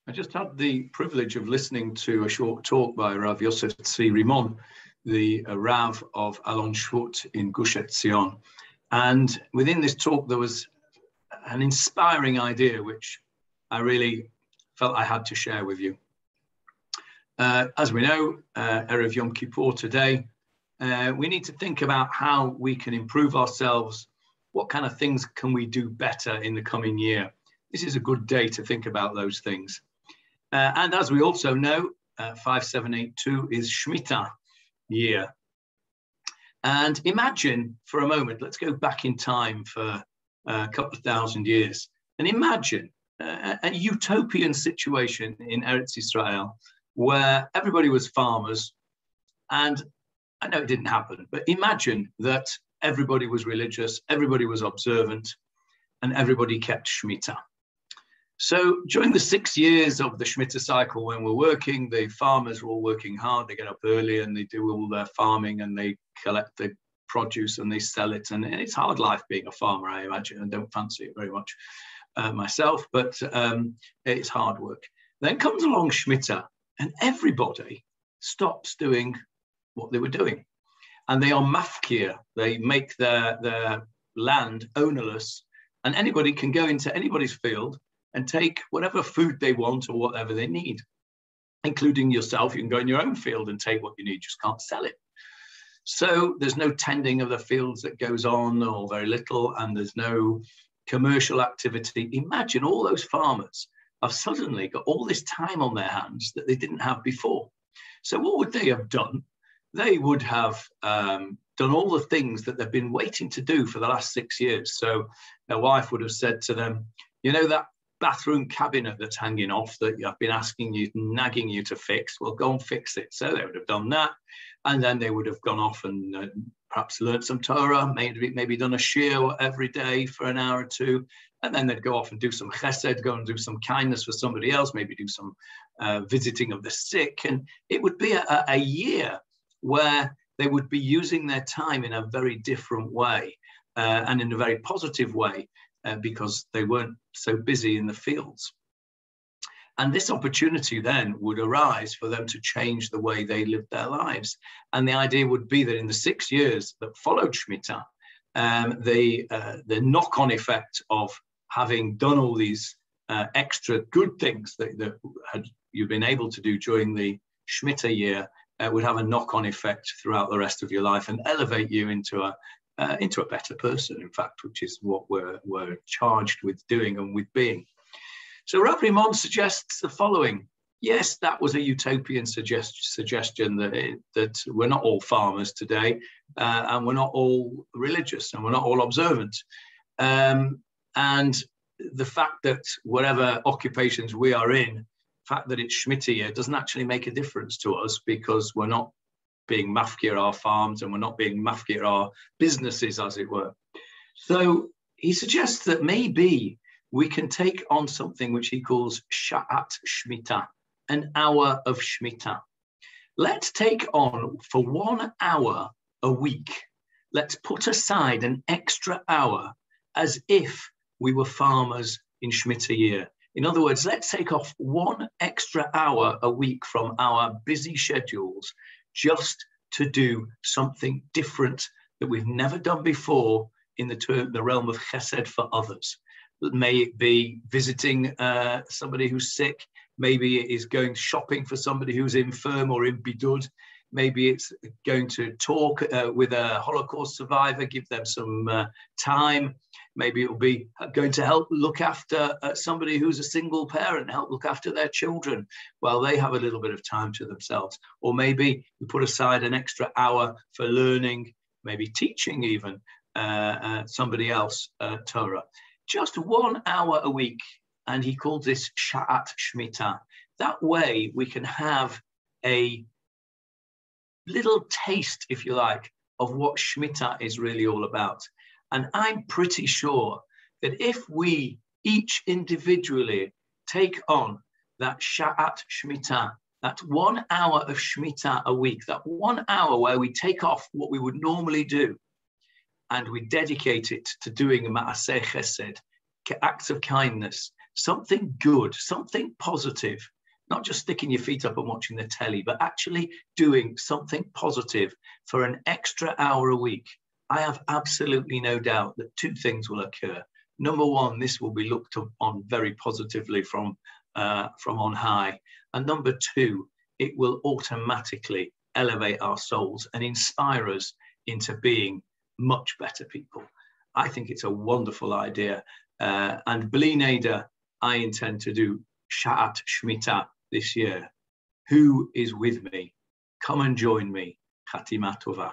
I just had the privilege of listening to a short talk by Rav Yosef Tzvi Rimon, the Rav of Alon Shvut in Gush Etzion. And within this talk, there was an inspiring idea, which I really felt I had to share with you. As we know, Erev Yom Kippur today, we need to think about how we can improve ourselves. What kind of things can we do better in the coming year? This is a good day to think about those things. And as we also know, 5782 is Shmitta year. And imagine for a moment, let's go back in time for a couple of thousand years, and imagine a utopian situation in Eretz Israel where everybody was farmers. And I know it didn't happen, but imagine that everybody was religious, everybody was observant, and everybody kept Shmitta. So during the 6 years of the Shmitta cycle, when we're working, the farmers are all working hard. They get up early and they do all their farming and they collect the produce and they sell it. And it's hard life being a farmer, I imagine. I don't fancy it very much myself, but it's hard work. Then comes along Shmitta and everybody stops doing what they were doing. And they are mafkir. They make their land ownerless, and anybody can go into anybody's field and take whatever food they want or whatever they need, including yourself. You can go in your own field and take what you need, just can't sell it. So there's no tending of the fields that goes on, or very little, and there's no commercial activity. Imagine all those farmers have suddenly got all this time on their hands that they didn't have before. So what would they have done? They would have done all the things that they've been waiting to do for the last 6 years. So their wife would have said to them, you know, that bathroom cabinet that's hanging off that I've been asking you, nagging you to fix, well, go and fix it. So they would have done that. And then they would have gone off and perhaps learned some Torah, maybe done a shir every day for an hour or two. And then they'd go off and do some chesed, go and do some kindness for somebody else, maybe do some visiting of the sick. And it would be a year where they would be using their time in a very different way and in a very positive way because they weren't so busy in the fields. And this opportunity then would arise for them to change the way they lived their lives. And the idea would be that in the 6 years that followed Shmitta, the knock-on effect of having done all these extra good things that you've been able to do during the Shmitta year would have a knock-on effect throughout the rest of your life and elevate you into a better person, in fact, which is what we're charged with doing and with being. So Rav Rimon suggests the following. Yes, that was a utopian suggestion that we're not all farmers today, and we're not all religious, and we're not all observant. And the fact that whatever occupations we are in, the fact that it's Shmitta year doesn't actually make a difference to us, because we're not being mafkir our farms and we're not being mafkir our businesses, as it were. So he suggests that maybe we can take on something which he calls Sha'at Shmitta, an hour of Shmitta. Let's take on for 1 hour a week. Let's put aside an extra hour as if we were farmers in Shmitta year. In other words, let's take off 1 extra hour a week from our busy schedules just to do something different that we've never done before in the realm of chesed for others. May it be visiting somebody who's sick. Maybe it is going shopping for somebody who's infirm or in bidud. Maybe it's going to talk with a Holocaust survivor, give them some time. Maybe it will be going to help look after somebody who's a single parent, help look after their children while they have a little bit of time to themselves. Or maybe you put aside an extra hour for learning, maybe teaching even somebody else Torah. Just 1 hour a week. And he calls this Sha'at Shmitta. That way we can have a little taste, if you like, of what Shmitta is really all about. And I'm pretty sure that if we each individually take on that Sha'at Shmitta, that 1 hour of Shmitta a week, that 1 hour where we take off what we would normally do and we dedicate it to doing ma'aseh chesed, acts of kindness, something good, something positive, not just sticking your feet up and watching the telly, but actually doing something positive for an extra hour a week, I have absolutely no doubt that two things will occur. Number one, this will be looked on very positively from on high. And number two, it will automatically elevate our souls and inspire us into being much better people. I think it's a wonderful idea. And Bli Neder, I intend to do Sha'at Shmitta this year. Who is with me? Come and join me. Chatima Tova.